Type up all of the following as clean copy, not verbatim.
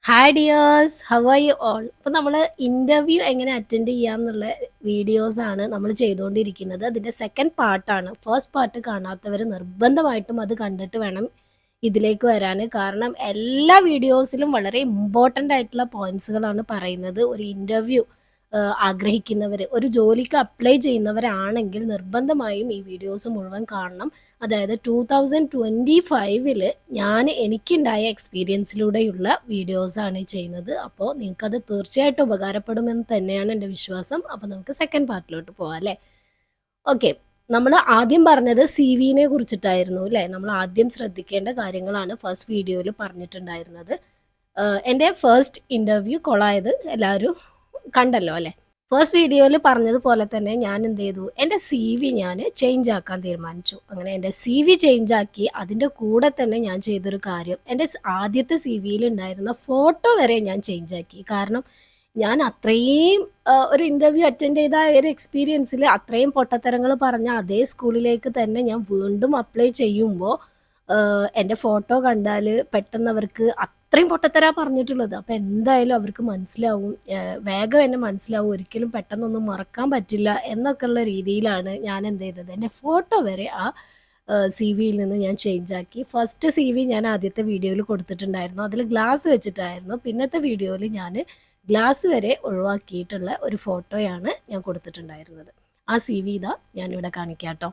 Hi dears, how are you all? അപ്പോൾ നമ്മൾ interview എങ്ങനെ അറ്റൻഡ് ചെയ്യാമെന്നുള്ള വീഡിയോസാണ് നമ്മൾ ചെയ്തുകൊണ്ടിരിക്കുന്നത്. അതിൻ്റെ സെക്കൻഡ് പാർട്ടാണ്. ഫസ്റ്റ് പാർട്ട് കാണാത്തവർ നിർബന്ധമായിട്ടും അത് കണ്ടിട്ട് വേണം ഇതിലേക്ക് വരാൻ. കാരണം എല്ലാ വീഡിയോസിലും വളരെ ഇമ്പോർട്ടൻ്റ് ആയിട്ടുള്ള പോയിന്റ്സുകളാണ് പറയുന്നത്. ഒരു ഇൻ്റർവ്യൂ ആഗ്രഹിക്കുന്നവർ, ഒരു ജോലിക്ക് അപ്ലൈ ചെയ്യുന്നവരാണെങ്കിൽ നിർബന്ധമായും ഈ വീഡിയോസ് മുഴുവൻ കാണണം. അതായത് 2025 എനിക്കുണ്ടായ എക്സ്പീരിയൻസിലൂടെയുള്ള വീഡിയോസാണ് ചെയ്യുന്നത്. അപ്പോൾ നിങ്ങൾക്കത് തീർച്ചയായിട്ടും ഉപകാരപ്പെടുമെന്ന് തന്നെയാണ് എൻ്റെ വിശ്വാസം. അപ്പോൾ നമുക്ക് സെക്കൻഡ് പാർട്ടിലോട്ട് പോവാം അല്ലേ? ഓക്കെ, നമ്മൾ ആദ്യം പറഞ്ഞത് സി വിനെ കുറിച്ചിട്ടായിരുന്നു അല്ലേ? നമ്മൾ ആദ്യം ശ്രദ്ധിക്കേണ്ട കാര്യങ്ങളാണ് ഫസ്റ്റ് വീഡിയോയിൽ പറഞ്ഞിട്ടുണ്ടായിരുന്നത്. എൻ്റെ ഫസ്റ്റ് ഇൻ്റർവ്യൂ കൊളായത് എല്ലാവരും കണ്ടല്ലോ അല്ലേ? ഫസ്റ്റ് വീഡിയോയിൽ പറഞ്ഞതുപോലെ തന്നെ ഞാൻ എന്ത് ചെയ്തു, എൻ്റെ സി വി ഞാൻ ചേഞ്ച് ആക്കാൻ തീരുമാനിച്ചു. അങ്ങനെ എൻ്റെ സി വി ചേഞ്ച് ആക്കി. അതിൻ്റെ കൂടെ തന്നെ ഞാൻ ചെയ്തൊരു കാര്യം, എൻ്റെ ആദ്യത്തെ സി വിയിൽ ഉണ്ടായിരുന്ന ഫോട്ടോ വരെ ഞാൻ ചേഞ്ച് ആക്കി. കാരണം ഞാൻ അത്രയും ഒരു ഇൻ്റർവ്യൂ അറ്റൻഡ് ചെയ്ത ഒരു എക്സ്പീരിയൻസിൽ അത്രയും പൊട്ടത്തരങ്ങൾ പറഞ്ഞ അതേ സ്കൂളിലേക്ക് തന്നെ ഞാൻ വീണ്ടും അപ്ലൈ ചെയ്യുമ്പോൾ എൻ്റെ ഫോട്ടോ കണ്ടാൽ പെട്ടെന്ന് അവർക്ക് അത്രയും പൊട്ടത്തരാ പറഞ്ഞിട്ടുള്ളത്. അപ്പോൾ എന്തായാലും അവർക്ക് മനസ്സിലാവും, വേഗം എന്നെ മനസ്സിലാവും, ഒരിക്കലും പെട്ടെന്നൊന്നും മറക്കാൻ പറ്റില്ല എന്നൊക്കെയുള്ള രീതിയിലാണ് ഞാൻ എന്ത് ചെയ്തത്, എൻ്റെ ഫോട്ടോ വരെ ആ സി വിയിൽ നിന്ന് ഞാൻ ചേഞ്ച് ആക്കി. ഫസ്റ്റ് സി വി ഞാൻ ആദ്യത്തെ വീഡിയോയിൽ കൊടുത്തിട്ടുണ്ടായിരുന്നു, അതിൽ ഗ്ലാസ് വെച്ചിട്ടായിരുന്നു. പിന്നത്തെ വീഡിയോയിൽ ഞാൻ ഗ്ലാസ് വരെ ഒഴിവാക്കിയിട്ടുള്ള ഒരു ഫോട്ടോയാണ് ഞാൻ കൊടുത്തിട്ടുണ്ടായിരുന്നത്. ആ സി വി ഇതാ ഞാനിവിടെ കാണിക്കാം കേട്ടോ.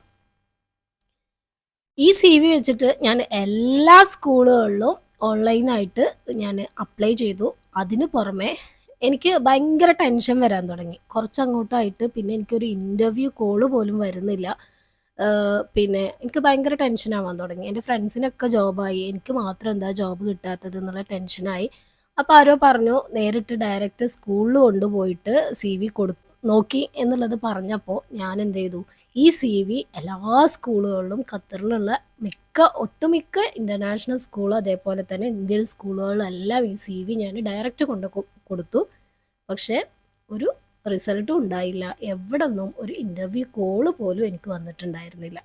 ഈ സി വി വെച്ചിട്ട് ഞാൻ എല്ലാ സ്കൂളുകളിലും ഓൺലൈനായിട്ട് ഞാൻ അപ്ലൈ ചെയ്തു. അതിന് പുറമെ എനിക്ക് ഭയങ്കര ടെൻഷൻ വരാൻ തുടങ്ങി കുറച്ചങ്ങോട്ടായിട്ട്. പിന്നെ എനിക്കൊരു ഇൻ്റർവ്യൂ കോള് പോലും വരുന്നില്ല. പിന്നെ എനിക്ക് ഭയങ്കര ടെൻഷനാവാൻ തുടങ്ങി. എൻ്റെ ഫ്രണ്ട്സിനൊക്കെ ജോബായി, എനിക്ക് മാത്രം എന്താ ജോബ് കിട്ടാത്തത് എന്നുള്ള ടെൻഷനായി. അപ്പോൾ ആരോ പറഞ്ഞു നേരിട്ട് ഡയറക്റ്റ് സ്കൂളിൽ കൊണ്ടുപോയിട്ട് സി വി നോക്കി എന്നുള്ളത് പറഞ്ഞപ്പോൾ ഞാൻ എന്ത് ചെയ്തു, ഈ സി വി എല്ലാ സ്കൂളുകളിലും ഖത്തറിലുള്ള ഒട്ടുമിക്ക ഇൻ്റർനാഷണൽ സ്കൂൾ അതേപോലെ തന്നെ ഇന്ത്യൻ സ്കൂളുകളിലെല്ലാം ഈ സി വി ഞാൻ ഡയറക്റ്റ് കൊടുത്തു. പക്ഷേ ഒരു റിസൾട്ടും ഉണ്ടായില്ല. എവിടെ നിന്നും ഒരു ഇൻ്റർവ്യൂ കോള് പോലും എനിക്ക് വന്നിട്ടുണ്ടായിരുന്നില്ല.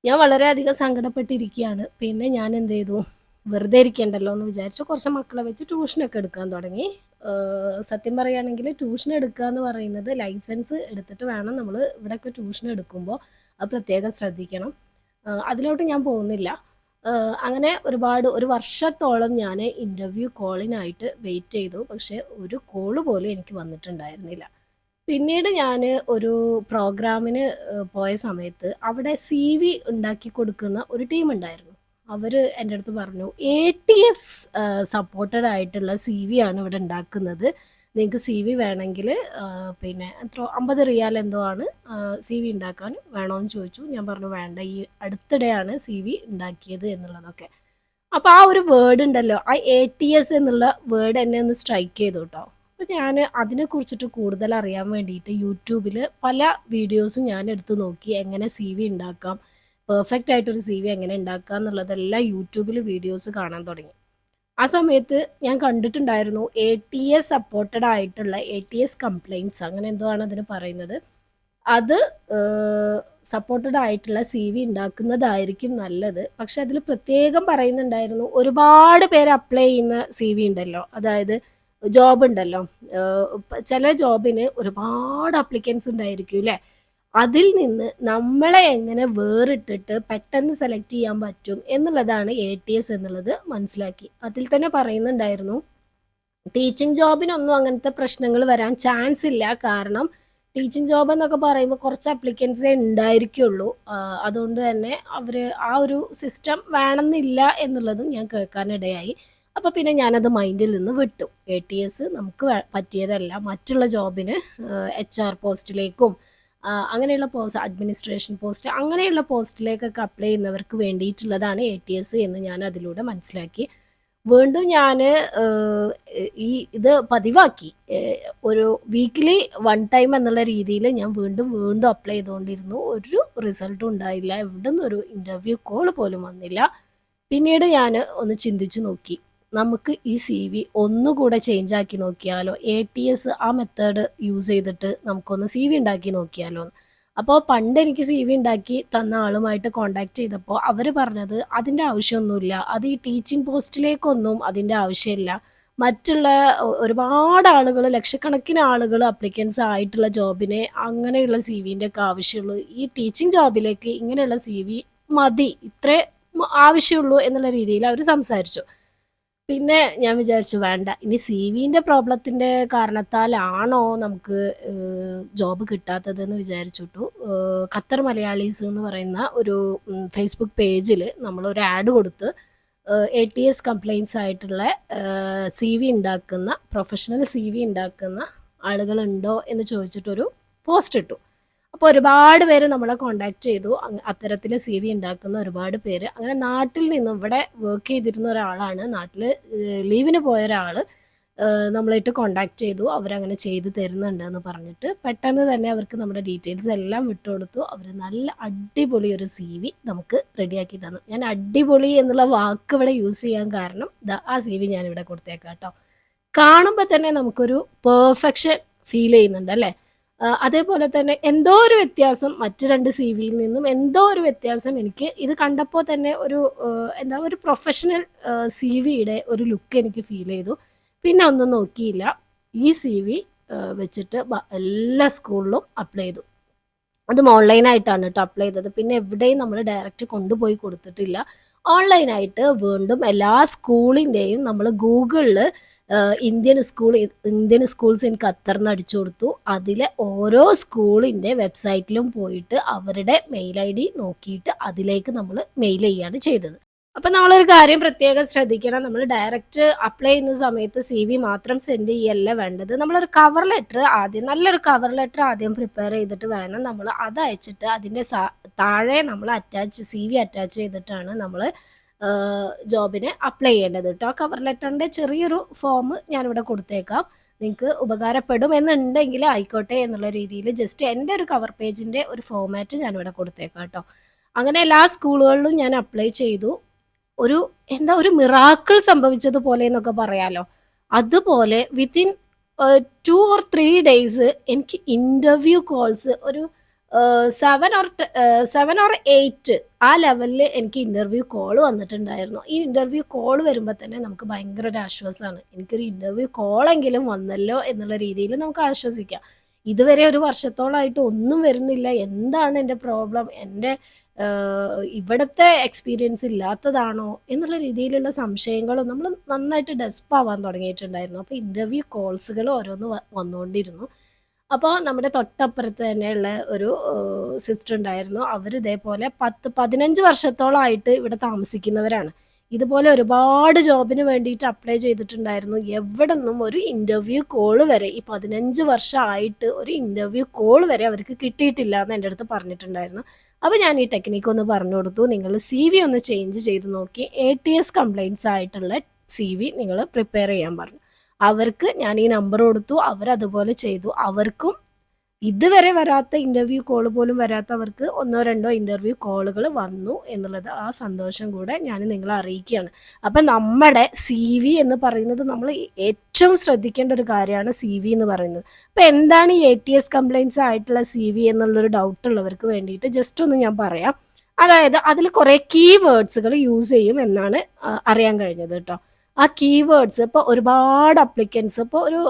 ഞാൻ വളരെയധികം സങ്കടപ്പെട്ടിരിക്കുകയാണ്. പിന്നെ ഞാൻ എന്ത് ചെയ്തു, വെറുതെ ഇരിക്കണ്ടല്ലോ എന്ന് വിചാരിച്ചു കുറച്ച് മക്കളെ വെച്ച് ട്യൂഷനൊക്കെ എടുക്കാൻ തുടങ്ങി. സത്യം പറയുകയാണെങ്കിൽ ട്യൂഷൻ എടുക്കുക എന്ന് പറയുന്നത് ലൈസൻസ് എടുത്തിട്ട് വേണം നമ്മൾ ഇവിടെയൊക്കെ ട്യൂഷൻ എടുക്കുമ്പോൾ, അത് പ്രത്യേകം ശ്രദ്ധിക്കണം. അതിലോട്ട് ഞാൻ പോകുന്നില്ല. അങ്ങനെ ഒരു വർഷത്തോളം ഞാൻ ഇൻ്റർവ്യൂ കോളിനായിട്ട് വെയിറ്റ് ചെയ്തു. പക്ഷേ ഒരു കോള് പോലും എനിക്ക് വന്നിട്ടുണ്ടായിരുന്നില്ല. പിന്നീട് ഞാൻ ഒരു പ്രോഗ്രാമിന് പോയ സമയത്ത് അവിടെ സി വി ഉണ്ടാക്കി കൊടുക്കുന്ന ഒരു ടീം ഉണ്ടായിരുന്നു. അവർ എൻ്റെ അടുത്ത് പറഞ്ഞു, ATS സപ്പോർട്ടഡ് ആയിട്ടുള്ള സി വി ആണ് ഇവിടെ ഉണ്ടാക്കുന്നത്. നിങ്ങൾക്ക് സി വി വേണമെങ്കിൽ പിന്നെ എത്ര 50 റിയാൽ എന്തോ ആണ് സി വി ഉണ്ടാക്കാൻ വേണമെന്ന് ചോദിച്ചു. ഞാൻ പറഞ്ഞു വേണ്ട, ഈ അടുത്തിടെയാണ് സി വി ഉണ്ടാക്കിയത് എന്നുള്ളതൊക്കെ. അപ്പോൾ ആ ഒരു വേർഡ് ഉണ്ടല്ലോ, ആ ATS എന്നുള്ള വേർഡ് എന്നെ ഒന്ന് സ്ട്രൈക്ക് ചെയ്തു കേട്ടോ. അപ്പോൾ ഞാൻ അതിനെക്കുറിച്ചിട്ട് കൂടുതൽ അറിയാൻ വേണ്ടിയിട്ട് യൂട്യൂബിൽ പല വീഡിയോസും ഞാൻ എടുത്ത് നോക്കി, എങ്ങനെ സി വി ഉണ്ടാക്കാം, പെർഫെക്റ്റ് ആയിട്ടൊരു സി വി എങ്ങനെ ഉണ്ടാക്കുക എന്നുള്ളതെല്ലാം യൂട്യൂബിൽ വീഡിയോസ് കാണാൻ തുടങ്ങി. ആ സമയത്ത് ഞാൻ കണ്ടിട്ടുണ്ടായിരുന്നു ATS സപ്പോർട്ടഡ് ആയിട്ടുള്ള ATS കംപ്ലയിൻറ്റ്സ്, അങ്ങനെ എന്തോ ആണ് അതിന് പറയുന്നത്. അത് സപ്പോർട്ടഡ് ആയിട്ടുള്ള സി വി ഉണ്ടാക്കുന്നതായിരിക്കും നല്ലത്. പക്ഷെ അതിൽ പ്രത്യേകം പറയുന്നുണ്ടായിരുന്നു, ഒരുപാട് പേര് അപ്ലൈ ചെയ്യുന്ന സി വി ഉണ്ടല്ലോ, അതായത് ജോബ് ഉണ്ടല്ലോ, ചില ജോബിന് ഒരുപാട് അപ്ലിക്കൻസ് ഉണ്ടായിരിക്കും അല്ലേ, അതിൽ നിന്ന് നമ്മളെ എങ്ങനെ വേറിട്ടിട്ട് പെട്ടെന്ന് സെലക്ട് ചെയ്യാൻ പറ്റും എന്നുള്ളതാണ് ATS എന്നുള്ളത് മനസ്സിലാക്കി. അതിൽ തന്നെ പറയുന്നുണ്ടായിരുന്നു ടീച്ചിങ് ജോബിനൊന്നും അങ്ങനത്തെ പ്രശ്നങ്ങൾ വരാൻ ചാൻസ് ഇല്ല. കാരണം ടീച്ചിങ് ജോബ് എന്നൊക്കെ പറയുമ്പോൾ കുറച്ച് അപ്ലിക്കൻസേ ഉണ്ടായിരിക്കുള്ളൂ. അതുകൊണ്ട് തന്നെ അവർ ആ ഒരു സിസ്റ്റം വേണമെന്നില്ല എന്നുള്ളതും ഞാൻ കേൾക്കാനിടയായി. അപ്പോൾ പിന്നെ ഞാനത് മൈൻഡിൽ നിന്ന് വിട്ടു. ATS നമുക്ക് പറ്റിയതല്ല. മറ്റുള്ള ജോബിന് HR പോസ്റ്റിലേക്കും അങ്ങനെയുള്ള അഡ്മിനിസ്ട്രേഷൻ പോസ്റ്റ് അങ്ങനെയുള്ള പോസ്റ്റിലേക്കൊക്കെ അപ്ലൈ ചെയ്യുന്നവർക്ക് വേണ്ടിയിട്ടുള്ളതാണ് ATS എന്ന് ഞാൻ അതിലൂടെ മനസ്സിലാക്കി. വീണ്ടും ഞാൻ ഇത് പതിവാക്കി. ഒരു വീക്കിലി 1 ടൈം എന്നുള്ള രീതിയിൽ ഞാൻ വീണ്ടും അപ്ലൈ ചെയ്തുകൊണ്ടിരുന്നു. ഒരു റിസൾട്ടും ഉണ്ടായില്ല. എവിടെ നിന്നൊരു ഇൻ്റർവ്യൂ കോൾ പോലും വന്നില്ല. പിന്നീട് ഞാൻ ഒന്ന് ചിന്തിച്ച് നോക്കി, നമുക്ക് ഈ സി വി ഒന്നുകൂടെ ചേഞ്ച് ആക്കി നോക്കിയാലോ, ATS ആ മെത്തേഡ് യൂസ് ചെയ്തിട്ട് നമുക്കൊന്ന് സി വി ഉണ്ടാക്കി നോക്കിയാലോ. അപ്പോൾ പണ്ട് എനിക്ക് സി വി ഉണ്ടാക്കി തന്ന ആളുമായിട്ട് കോണ്ടാക്ട് ചെയ്തപ്പോൾ അവർ പറഞ്ഞത് അതിൻ്റെ ആവശ്യമൊന്നുമില്ല, അത് ഈ ടീച്ചിങ് പോസ്റ്റിലേക്കൊന്നും അതിൻ്റെ ആവശ്യമില്ല, മറ്റുള്ള ഒരുപാട് ആളുകൾ, ലക്ഷക്കണക്കിന് ആളുകൾ അപ്ലിക്കൻസ് ആയിട്ടുള്ള ജോബിനെ അങ്ങനെയുള്ള സിവിൻ്റെ ഒക്കെ ആവശ്യമുള്ളൂ. ഈ ടീച്ചിങ് ജോബിലേക്ക് ഇങ്ങനെയുള്ള സിവി മതി, ഇത്രേ ആവശ്യമുള്ളൂ എന്നുള്ള രീതിയിൽ അവർ സംസാരിച്ചു. പിന്നെ ഞാൻ വിചാരിച്ചു വേണ്ട, ഇനി സിവിൻ്റെ പ്രോബ്ലത്തിൻ്റെ കാരണത്താലാണോ നമുക്ക് ജോബ് കിട്ടാത്തതെന്ന് വിചാരിച്ചിട്ടു. ഖത്തർ മലയാളീസ് എന്ന് പറയുന്ന ഒരു ഫേസ്ബുക്ക് പേജിൽ നമ്മളൊരു ആഡ് കൊടുത്ത് ATS കംപ്ലയിൻസ് ആയിട്ടുള്ള CV ഉണ്ടാക്കുന്ന, പ്രൊഫഷണൽ CV ഉണ്ടാക്കുന്ന ആളുകളുണ്ടോ എന്ന് ചോദിച്ചിട്ടൊരു പോസ്റ്റ് ഇട്ടു. അപ്പോൾ ഒരുപാട് പേര് നമ്മളെ കോണ്ടാക്ട് ചെയ്തു. അത്തരത്തിൽ CV ഉണ്ടാക്കുന്ന ഒരുപാട് പേര്. അങ്ങനെ നാട്ടിൽ നിന്നും, ഇവിടെ വർക്ക് ചെയ്തിരുന്ന ഒരാളാണ്, നാട്ടിൽ ലീവിന് പോയ ഒരാൾ നമ്മളായിട്ട് കോണ്ടാക്ട് ചെയ്തു. അവരങ്ങനെ ചെയ്ത് തരുന്നുണ്ട് എന്ന് പറഞ്ഞിട്ട് പെട്ടെന്ന് തന്നെ അവർക്ക് നമ്മുടെ ഡീറ്റെയിൽസ് എല്ലാം വിട്ടുകൊടുത്തു. അവർ നല്ല അടിപൊളി ഒരു CV നമുക്ക് റെഡിയാക്കി തന്നു. ഞാൻ അടിപൊളി എന്നുള്ള വാക്ക് ഇവിടെ യൂസ് ചെയ്യാൻ കാരണം ആ CV ഞാനിവിടെ കൊടുത്തേക്കാം കേട്ടോ. കാണുമ്പോൾ തന്നെ നമുക്കൊരു പെർഫെക്ഷൻ ഫീൽ ചെയ്യുന്നുണ്ട് അല്ലേ? അതേപോലെ തന്നെ എന്തോ ഒരു വ്യത്യാസം മറ്റ് 2 CVയിൽ നിന്നും, എന്തോ ഒരു വ്യത്യാസം എനിക്ക് ഇത് കണ്ടപ്പോൾ തന്നെ ഒരു പ്രൊഫഷണൽ CVയുടെ ഒരു ലുക്ക് എനിക്ക് ഫീൽ ചെയ്തു. പിന്നെ ഒന്നും നോക്കിയില്ല, ഈ CV വെച്ചിട്ട് എല്ലാ സ്കൂളിലും അപ്ലൈ ചെയ്തു. അതും ഓൺലൈനായിട്ടാണ് കേട്ടോ അപ്ലൈ ചെയ്തത്. പിന്നെ എവിടെയും നമ്മൾ ഡയറക്റ്റ് കൊണ്ടുപോയി കൊടുത്തിട്ടില്ല. ഓൺലൈനായിട്ട് വീണ്ടും എല്ലാ സ്കൂളിൻ്റെയും നമ്മൾ ഗൂഗിളിൽ ഇന്ത്യൻ സ്കൂൾസ് ഇൻ ഖത്തർ എന്ന് അടിച്ചു കൊടുത്തു. അതിലെ ഓരോ സ്കൂളിൻ്റെ വെബ്സൈറ്റിലും പോയിട്ട് അവരുടെ മെയിൽ ID നോക്കിയിട്ട് അതിലേക്ക് നമ്മൾ മെയിൽ ചെയ്യാണ് ചെയ്തത്. അപ്പം നമ്മളൊരു കാര്യം പ്രത്യേകം ശ്രദ്ധിക്കണം, നമ്മൾ ഡയറക്റ്റ് അപ്ലൈ ചെയ്യുന്ന സമയത്ത് CV മാത്രം സെൻഡ് ചെയ്യല്ല വേണ്ടത്. നമ്മളൊരു കവർ ലെറ്റർ ആദ്യം, നല്ലൊരു കവർ ലെറ്റർ ആദ്യം പ്രിപ്പയർ ചെയ്തിട്ട് വേണം നമ്മൾ അത് അയച്ചിട്ട് അതിൻ്റെ താഴെ നമ്മൾ CV അറ്റാച്ച് ചെയ്തിട്ടാണ് നമ്മൾ ജോബിന് അപ്ലൈ ചെയ്യേണ്ടത് കേട്ടോ. ആ കവർ ലെറ്ററിൻ്റെ ചെറിയൊരു ഫോം ഞാനിവിടെ കൊടുത്തേക്കാം, നിങ്ങൾക്ക് ഉപകാരപ്പെടും എന്നുണ്ടെങ്കിൽ ആയിക്കോട്ടെ എന്നുള്ള രീതിയിൽ ജസ്റ്റ് എൻ്റെ ഒരു കവർ പേജിൻ്റെ ഒരു ഫോമാറ്റ് ഞാനിവിടെ കൊടുത്തേക്കാം കേട്ടോ. അങ്ങനെ എല്ലാ സ്കൂളുകളിലും ഞാൻ അപ്ലൈ ചെയ്തു. ഒരു മിറാക്കിൾ സംഭവിച്ചതുപോലെ എന്നൊക്കെ പറയാലോ, അതുപോലെ വിത്തിൻ 2 or 3 days എനിക്ക് ഇൻ്റർവ്യൂ കോൾസ് ഒരു 7 or 8 ആ ലെവലിൽ എനിക്ക് ഇൻ്റർവ്യൂ കോൾ വന്നിട്ടുണ്ടായിരുന്നു. ഈ ഇൻ്റർവ്യൂ കോൾ വരുമ്പോൾ തന്നെ നമുക്ക് ഭയങ്കര ഒരു ആശ്വാസമാണ്. എനിക്കൊരു ഇൻ്റർവ്യൂ കോളെങ്കിലും വന്നല്ലോ എന്നുള്ള രീതിയിൽ നമുക്ക് ആശ്വസിക്കാം. ഇതുവരെ ഒരു വർഷത്തോളമായിട്ട് ഒന്നും വരുന്നില്ല, എന്താണ് എൻ്റെ പ്രോബ്ലം, എൻ്റെ ഇവിടുത്തെ എക്സ്പീരിയൻസ് ഇല്ലാത്തതാണോ എന്നുള്ള രീതിയിലുള്ള സംശയങ്ങളും നമ്മൾ നന്നായിട്ട് ഡെസ്പാവാൻ തുടങ്ങിയിട്ടുണ്ടായിരുന്നു. അപ്പോൾ ഇൻ്റർവ്യൂ കോൾസുകൾ ഓരോന്ന് വന്നുകൊണ്ടിരുന്നു. അപ്പോൾ നമ്മുടെ തൊട്ടപ്പുറത്ത് തന്നെയുള്ള ഒരു സിസ്റ്റർ ഉണ്ടായിരുന്നു. അവർ ഇതേപോലെ 10-15 വർഷത്തോളമായിട്ട് ഇവിടെ താമസിക്കുന്നവരാണ്. ഇതുപോലെ ഒരുപാട് ജോബിന് വേണ്ടിയിട്ട് അപ്ലൈ ചെയ്തിട്ടുണ്ടായിരുന്നു. എവിടെ നിന്നും ഒരു ഇൻ്റർവ്യൂ കോൾ വരെ, ഈ 15 വർഷമായിട്ട് ഒരു ഇൻ്റർവ്യൂ കോൾ വരെ അവർക്ക് കിട്ടിയിട്ടില്ല എന്ന് എൻ്റെ അടുത്ത് പറഞ്ഞിട്ടുണ്ടായിരുന്നു. അപ്പോൾ ഞാൻ ഈ ടെക്നിക്ക് ഒന്ന് പറഞ്ഞു കൊടുത്തു, നിങ്ങൾ CV ഒന്ന് ചേഞ്ച് ചെയ്ത് നോക്കി ATS കംപ്ലയിൻസ് ആയിട്ടുള്ള CV നിങ്ങൾ പ്രിപ്പയർ ചെയ്യാൻ പറഞ്ഞു. അവർക്ക് ഞാൻ ഈ നമ്പർ കൊടുത്തു, അവരതുപോലെ ചെയ്തു. അവർക്കും ഇതുവരെ വരാത്ത ഇൻ്റർവ്യൂ കോൾ പോലും വരാത്തവർക്ക് 1-2 ഇൻ്റർവ്യൂ കോളുകൾ വന്നു എന്നുള്ളത്, ആ സന്തോഷം കൂടെ ഞാൻ നിങ്ങളെ അറിയിക്കുകയാണ്. അപ്പം നമ്മുടെ CV എന്ന് പറയുന്നത് നമ്മൾ ഏറ്റവും ശ്രദ്ധിക്കേണ്ട ഒരു കാര്യമാണ് CV എന്ന് പറയുന്നത്. അപ്പം എന്താണ് ഈ ATS കംപ്ലയിൻസ് ആയിട്ടുള്ള CV എന്നുള്ളൊരു ഡൗട്ട് ഉള്ളവർക്ക് വേണ്ടിയിട്ട് ജസ്റ്റ് ഒന്ന് ഞാൻ പറയാം. അതായത് അതിൽ കുറേ കീവേഡ്സുകൾ യൂസ് ചെയ്യും എന്നാണ് അറിയാൻ കഴിഞ്ഞത് കേട്ടോ. ആ കീവേഡ്സ് ഇപ്പോൾ ഒരുപാട് അപ്ലിക്കൻസ്, ഇപ്പോൾ ഒരു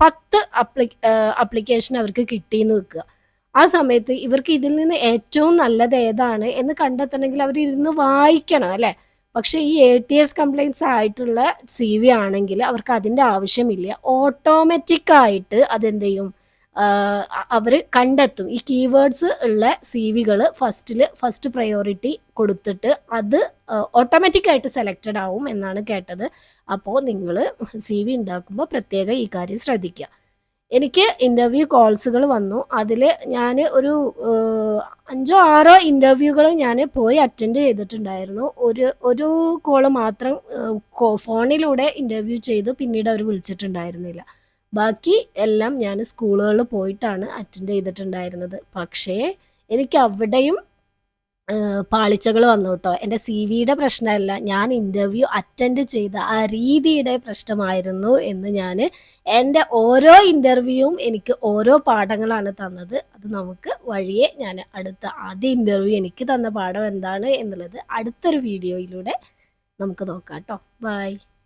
10 അപ്ലിക്കേഷൻ അവർക്ക് കിട്ടിയെന്ന് വെക്കുക. ആ സമയത്ത് ഇവർക്ക് ഇതിൽ നിന്ന് ഏറ്റവും നല്ലത് ഏതാണ് എന്ന് കണ്ടെത്തണമെങ്കിൽ അവർ ഇരുന്ന് വായിക്കണം അല്ലേ? പക്ഷേ ഈ ATS കംപ്ലയിൻസ് ആയിട്ടുള്ള CV ആണെങ്കിൽ അവർക്ക് അതിൻ്റെ ആവശ്യമില്ല. ഓട്ടോമാറ്റിക്കായിട്ട് അതെന്ത് ചെയ്യും, അവർ കണ്ടെത്തും. ഈ കീവേഡ്സ് ഉള്ള CVകൾ ഫസ്റ്റ് പ്രയോറിറ്റി കൊടുത്തിട്ട് അത് ഓട്ടോമാറ്റിക്കായിട്ട് സെലക്റ്റഡ് ആവും എന്നാണ് കേട്ടത്. അപ്പോൾ നിങ്ങൾ CV ഉണ്ടാക്കുമ്പോൾ പ്രത്യേകം ഈ കാര്യം ശ്രദ്ധിക്കുക. എനിക്ക് ഇൻ്റർവ്യൂ കോൾസുകൾ വന്നു. അതിൽ ഞാൻ ഒരു 5-6 ഇൻ്റർവ്യൂകൾ ഞാൻ പോയി അറ്റൻഡ് ചെയ്തിട്ടുണ്ടായിരുന്നു. ഒരു കോള് മാത്രം ഫോണിലൂടെ ഇൻ്റർവ്യൂ ചെയ്ത് പിന്നീട് അവർ വിളിച്ചിട്ടുണ്ടായിരുന്നില്ല. ബാക്കി എല്ലാം ഞാൻ സ്കൂളുകളിൽ പോയിട്ടാണ് അറ്റൻഡ് ചെയ്തിട്ടുണ്ടായിരുന്നത്. പക്ഷേ എനിക്ക് അവിടെയും പാളിച്ചകൾ വന്നു കേട്ടോ. എൻ്റെ CVയുടെ പ്രശ്നമല്ല, ഞാൻ ഇൻ്റർവ്യൂ അറ്റൻഡ് ചെയ്ത ആ രീതിയുടെ പ്രശ്നമായിരുന്നു എന്ന് ഞാൻ, എൻ്റെ ഓരോ ഇൻ്റർവ്യൂവും എനിക്ക് ഓരോ പാഠങ്ങളാണ് തന്നത്. അത് നമുക്ക് വഴിയെ ഞാൻ ആദ്യ ഇൻ്റർവ്യൂ എനിക്ക് തന്ന പാഠം എന്താണ് എന്നുള്ളത് അടുത്തൊരു വീഡിയോയിലൂടെ നമുക്ക് നോക്കാം കേട്ടോ. ബൈ.